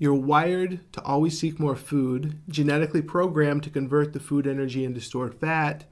You're wired to always seek more food, genetically programmed to convert the food energy into stored fat,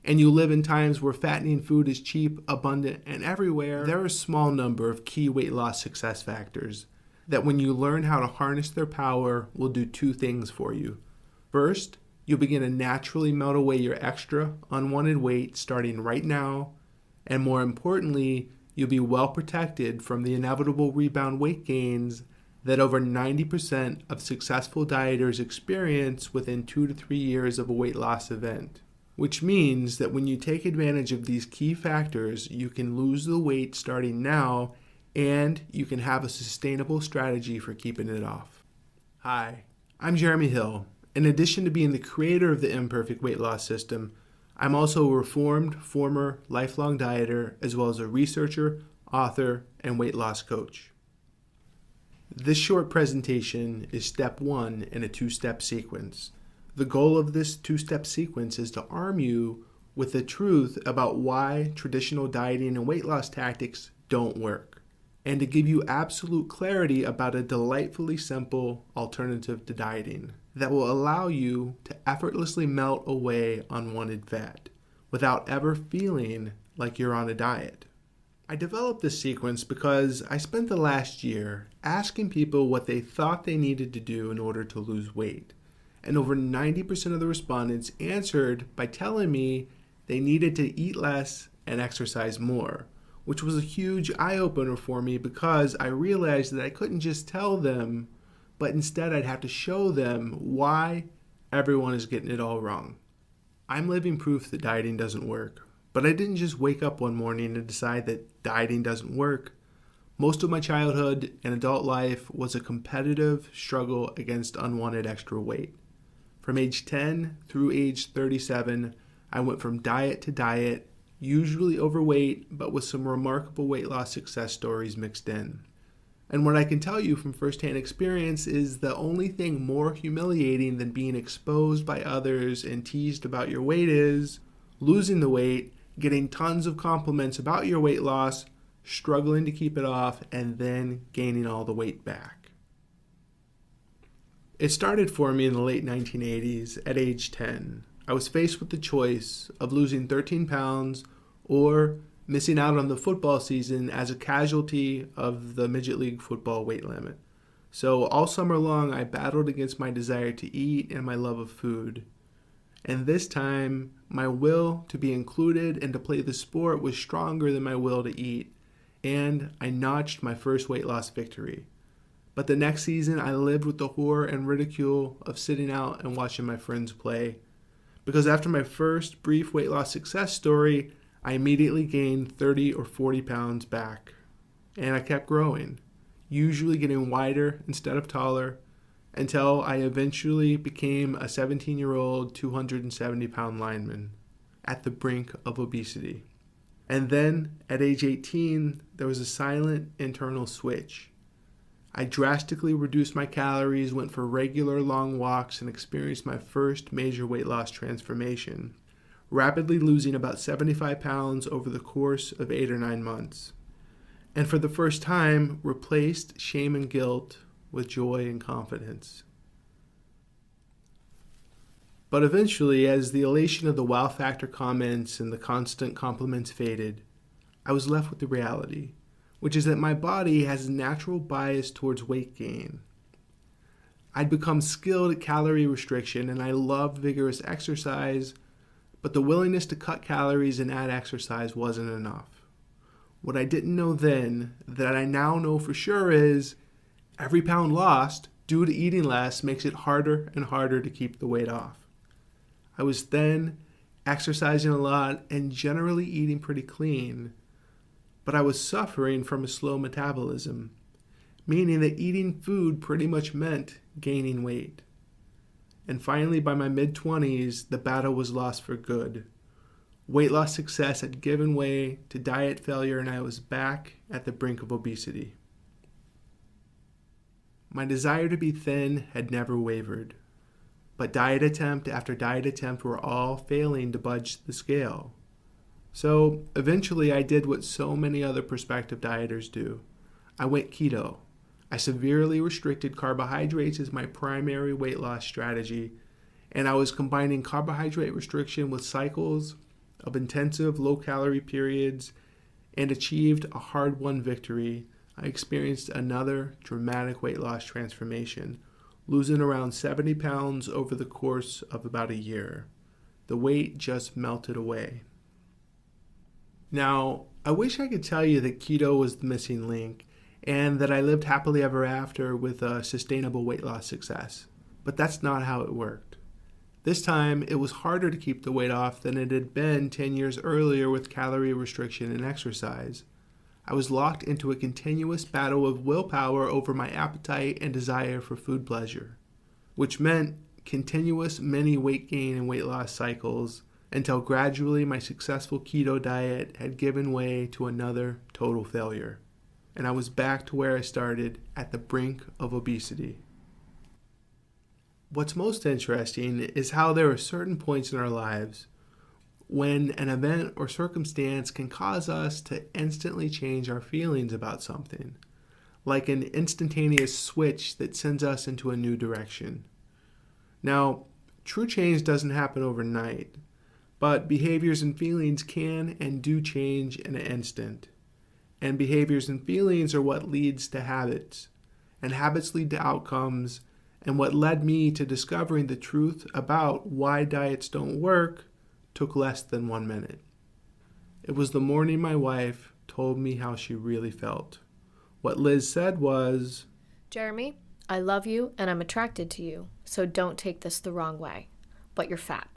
and you live in times where fattening food is cheap, abundant, and everywhere. There are a small number of key weight loss success factors that, when you learn how to harness their power, will do two things for you. First, you'll begin to naturally melt away your extra, unwanted weight starting right now, and more importantly, you'll be well protected from the inevitable rebound weight gains that over 90% of successful dieters experience within 2 to 3 years of a weight loss event. Which means that when you take advantage of these key factors, you can lose the weight starting now, and you can have a sustainable strategy for keeping it off. Hi, I'm Jeremy Hill. In addition to being the creator of the Imperfect Weight Loss System, I'm also a reformed, former, lifelong dieter, as well as a researcher, author, and weight loss coach. This short presentation is step 1 in a 2-step sequence. The goal of this 2-step sequence is to arm you with the truth about why traditional dieting and weight loss tactics don't work, and to give you absolute clarity about a delightfully simple alternative to dieting that will allow you to effortlessly melt away unwanted fat without ever feeling like you're on a diet. I developed this sequence because I spent the last year asking people what they thought they needed to do in order to lose weight. And over 90% of the respondents answered by telling me they needed to eat less and exercise more, which was a huge eye-opener for me because I realized that I couldn't just tell them, but instead I'd have to show them why everyone is getting it all wrong. I'm living proof that dieting doesn't work, but I didn't just wake up one morning and decide that dieting doesn't work. Most of my childhood and adult life was a competitive struggle against unwanted extra weight. From age 10 through age 37, I went from diet to diet, usually overweight, but with some remarkable weight loss success stories mixed in. And what I can tell you from firsthand experience is the only thing more humiliating than being exposed by others and teased about your weight is losing the weight, getting tons of compliments about your weight loss, struggling to keep it off, and then gaining all the weight back. It started for me in the late 1980s at age 10. I was faced with the choice of losing 13 pounds or missing out on the football season as a casualty of the midget league football weight limit. So all summer long, I battled against my desire to eat and my love of food. And this time, my will to be included and to play the sport was stronger than my will to eat, and I notched my first weight loss victory. But the next season, I lived with the horror and ridicule of sitting out and watching my friends play. Because after my first brief weight loss success story, I immediately gained 30 or 40 pounds back. And I kept growing, usually getting wider instead of taller, until I eventually became a 17-year-old, 270-pound lineman at the brink of obesity. And then, at age 18, there was a silent internal switch. I drastically reduced my calories, went for regular long walks, and experienced my first major weight loss transformation, rapidly losing about 75 pounds over the course of 8 or 9 months. And for the first time, replaced shame and guilt with joy and confidence. But eventually, as the elation of the wow factor comments and the constant compliments faded, I was left with the reality, which is that my body has a natural bias towards weight gain. I'd become skilled at calorie restriction and I loved vigorous exercise, but the willingness to cut calories and add exercise wasn't enough. What I didn't know then, that I now know for sure, is every pound lost due to eating less makes it harder and harder to keep the weight off. I was thin, exercising a lot, and generally eating pretty clean, but I was suffering from a slow metabolism, meaning that eating food pretty much meant gaining weight. And finally, by my mid-20s, the battle was lost for good. Weight loss success had given way to diet failure, and I was back at the brink of obesity. My desire to be thin had never wavered, but diet attempt after diet attempt were all failing to budge the scale. So eventually I did what so many other prospective dieters do. I went keto. I severely restricted carbohydrates as my primary weight loss strategy, and I was combining carbohydrate restriction with cycles of intensive low-calorie periods and achieved a hard-won victory. I experienced another dramatic weight loss transformation, losing around 70 pounds over the course of about a year. The weight just melted away. Now, I wish I could tell you that keto was the missing link and that I lived happily ever after with a sustainable weight loss success, but that's not how it worked. This time, it was harder to keep the weight off than it had been 10 years earlier with calorie restriction and exercise. I was locked into a continuous battle of willpower over my appetite and desire for food pleasure, which meant continuous mini weight gain and weight loss cycles until gradually my successful keto diet had given way to another total failure, and I was back to where I started, at the brink of obesity. What's most interesting is how there are certain points in our lives when an event or circumstance can cause us to instantly change our feelings about something, like an instantaneous switch that sends us into a new direction. Now, true change doesn't happen overnight, but behaviors and feelings can and do change in an instant. And behaviors and feelings are what leads to habits, and habits lead to outcomes, and what led me to discovering the truth about why diets don't work took less than 1 minute. It was the morning my wife told me how she really felt. What Liz said was, "Jeremy, I love you and I'm attracted to you, so don't take this the wrong way, but you're fat.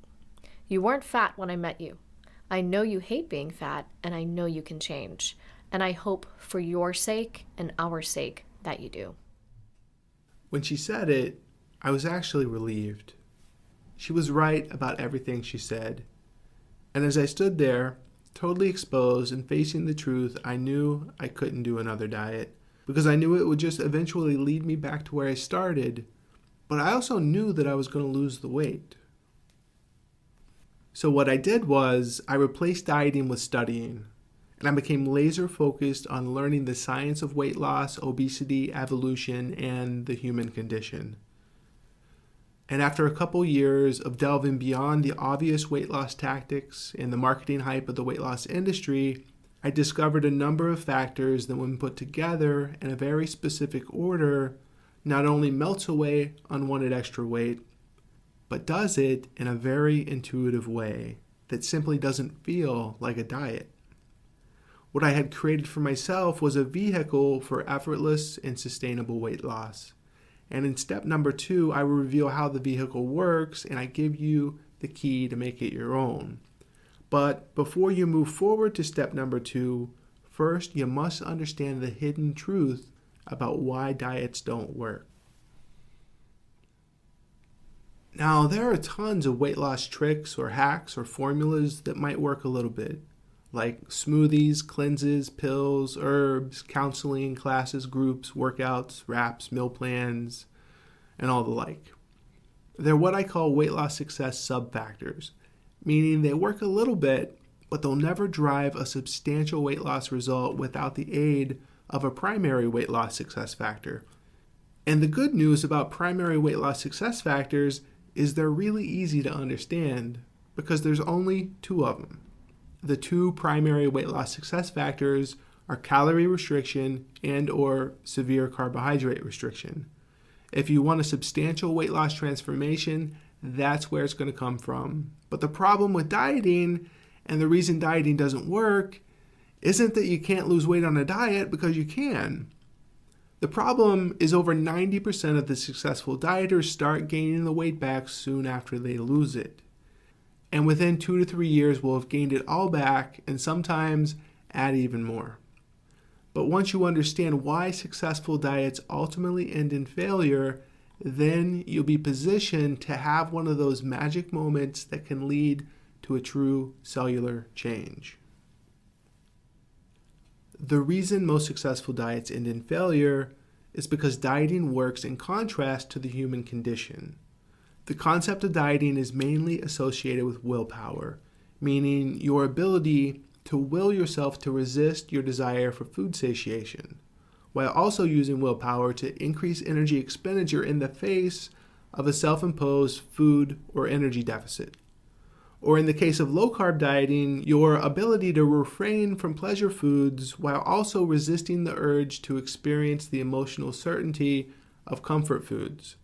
You weren't fat when I met you. I know you hate being fat, and I know you can change, and I hope for your sake and our sake that you do." When she said it, I was actually relieved. She was right about everything she said. And as I stood there, totally exposed and facing the truth, I knew I couldn't do another diet because I knew it would just eventually lead me back to where I started. But I also knew that I was going to lose the weight. So what I did was I replaced dieting with studying, and I became laser focused on learning the science of weight loss, obesity, evolution, and the human condition. And after a couple years of delving beyond the obvious weight loss tactics and the marketing hype of the weight loss industry, I discovered a number of factors that, when put together in a very specific order, not only melts away unwanted extra weight, but does it in a very intuitive way that simply doesn't feel like a diet. What I had created for myself was a vehicle for effortless and sustainable weight loss. And in step number 2, I will reveal how the vehicle works, and I give you the key to make it your own. But before you move forward to step number 2, first you must understand the hidden truth about why diets don't work. Now, there are tons of weight loss tricks or hacks or formulas that might work a little bit, like smoothies, cleanses, pills, herbs, counseling, classes, groups, workouts, wraps, meal plans, and all the like. They're what I call weight loss success sub-factors, meaning they work a little bit, but they'll never drive a substantial weight loss result without the aid of a primary weight loss success factor. And the good news about primary weight loss success factors is they're really easy to understand because there's only 2 of them. The 2 primary weight loss success factors are calorie restriction and or severe carbohydrate restriction. If you want a substantial weight loss transformation, that's where it's going to come from. But the problem with dieting, and the reason dieting doesn't work, isn't that you can't lose weight on a diet, because you can. The problem is over 90% of the successful dieters start gaining the weight back soon after they lose it. And within 2 to 3 years, we'll have gained it all back, and sometimes add even more. But once you understand why successful diets ultimately end in failure, then you'll be positioned to have one of those magic moments that can lead to a true cellular change. The reason most successful diets end in failure is because dieting works in contrast to the human condition. The concept of dieting is mainly associated with willpower, meaning your ability to will yourself to resist your desire for food satiation, while also using willpower to increase energy expenditure in the face of a self-imposed food or energy deficit. Or in the case of low-carb dieting, your ability to refrain from pleasure foods while also resisting the urge to experience the emotional certainty of comfort foods.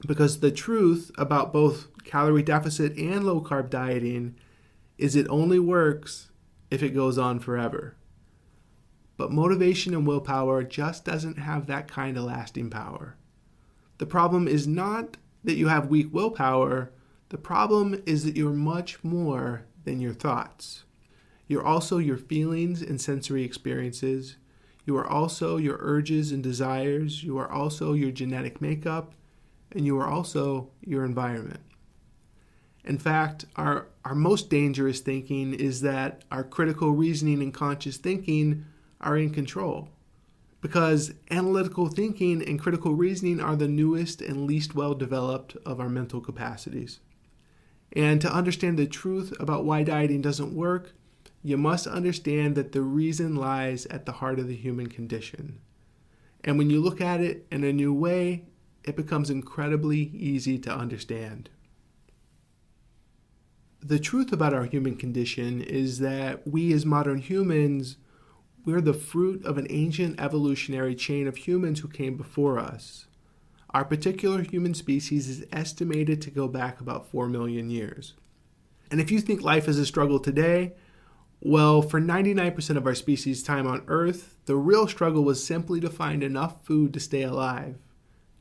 Because the truth about both calorie deficit and low-carb dieting is it only works if it goes on forever. But motivation and willpower just doesn't have that kind of lasting power. The problem is not that you have weak willpower. The problem is that you're much more than your thoughts. You're also your feelings and sensory experiences. You are also your urges and desires. You are also your genetic makeup. And you are also your environment. In fact, our most dangerous thinking is that our critical reasoning and conscious thinking are in control. Because analytical thinking and critical reasoning are the newest and least well-developed of our mental capacities. And to understand the truth about why dieting doesn't work, you must understand that the reason lies at the heart of the human condition. And when you look at it in a new way, it becomes incredibly easy to understand. The truth about our human condition is that we as modern humans, we're the fruit of an ancient evolutionary chain of humans who came before us. Our particular human species is estimated to go back about 4 million years. And if you think life is a struggle today, well, for 99% of our species' time on Earth, the real struggle was simply to find enough food to stay alive,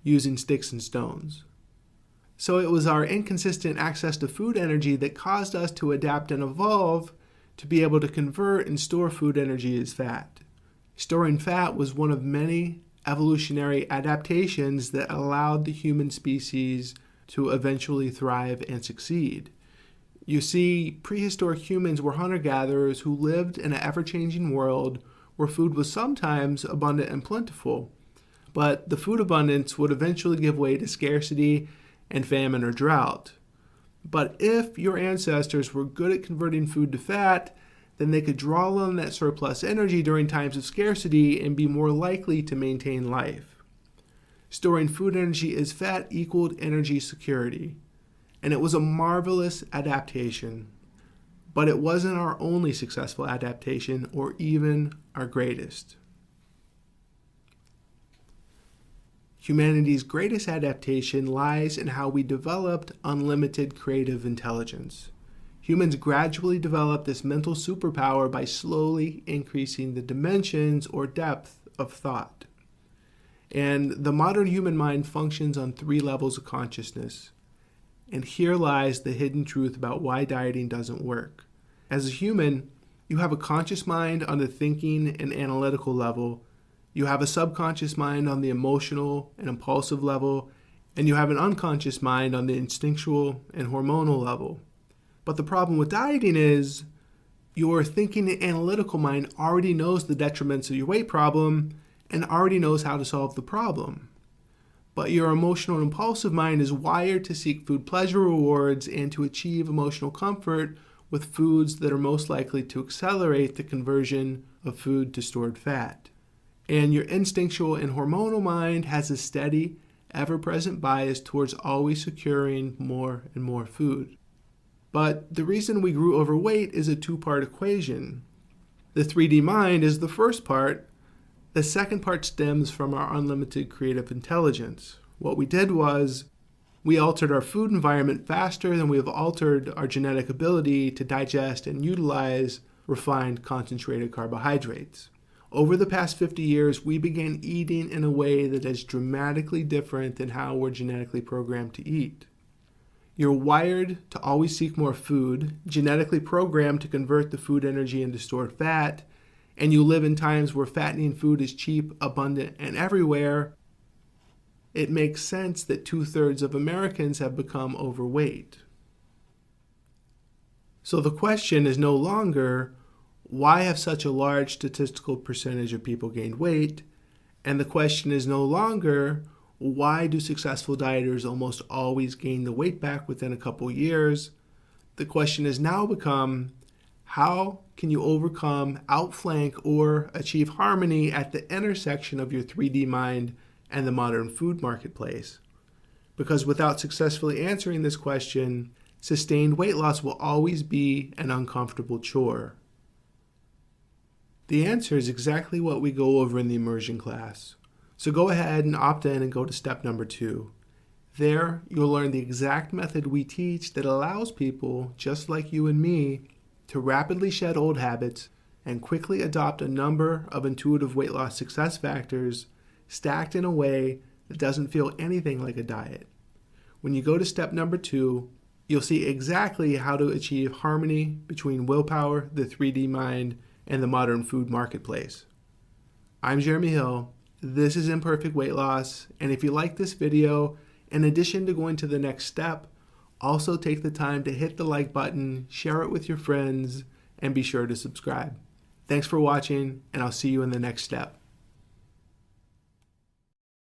using sticks and stones. So it was our inconsistent access to food energy that caused us to adapt and evolve to be able to convert and store food energy as fat. Storing fat was one of many evolutionary adaptations that allowed the human species to eventually thrive and succeed. You see, prehistoric humans were hunter-gatherers who lived in an ever-changing world where food was sometimes abundant and plentiful, but the food abundance would eventually give way to scarcity and famine or drought. But if your ancestors were good at converting food to fat, then they could draw on that surplus energy during times of scarcity and be more likely to maintain life. Storing food energy as fat equaled energy security, and it was a marvelous adaptation. But it wasn't our only successful adaptation or even our greatest. Humanity's greatest adaptation lies in how we developed unlimited creative intelligence. Humans gradually developed this mental superpower by slowly increasing the dimensions or depth of thought. And the modern human mind functions on 3 levels of consciousness. And here lies the hidden truth about why dieting doesn't work. As a human, you have a conscious mind on the thinking and analytical level. You have a subconscious mind on the emotional and impulsive level, and you have an unconscious mind on the instinctual and hormonal level. But the problem with dieting is your thinking and analytical mind already knows the detriments of your weight problem and already knows how to solve the problem. But your emotional and impulsive mind is wired to seek food pleasure rewards and to achieve emotional comfort with foods that are most likely to accelerate the conversion of food to stored fat. And your instinctual and hormonal mind has a steady, ever-present bias towards always securing more and more food. But the reason we grew overweight is a 2-part equation. The 3D mind is the first part. The second part stems from our unlimited creative intelligence. What we did was we altered our food environment faster than we have altered our genetic ability to digest and utilize refined concentrated carbohydrates. Over the past 50 years, we began eating in a way that is dramatically different than how we're genetically programmed to eat. You're wired to always seek more food, genetically programmed to convert the food energy into stored fat, and you live in times where fattening food is cheap, abundant, and everywhere. It makes sense that 2/3 of Americans have become overweight. So the question is no longer, why have such a large statistical percentage of people gained weight? And the question is no longer, why do successful dieters almost always gain the weight back within a couple years? The question has now become, how can you overcome, outflank, or achieve harmony at the intersection of your 3D mind and the modern food marketplace? Because without successfully answering this question, sustained weight loss will always be an uncomfortable chore. The answer is exactly what we go over in the immersion class. So go ahead and opt in and go to step number 2. There, you'll learn the exact method we teach that allows people, just like you and me, to rapidly shed old habits and quickly adopt a number of intuitive weight loss success factors stacked in a way that doesn't feel anything like a diet. When you go to step number 2, you'll see exactly how to achieve harmony between willpower, the 3D mind, and the modern food marketplace. I'm Jeremy Hill. This is Imperfect Weight Loss, and if you like this video, in addition to going to the next step, also take the time to hit the like button, share it with your friends, and be sure to subscribe. Thanks for watching, and I'll see you in the next step.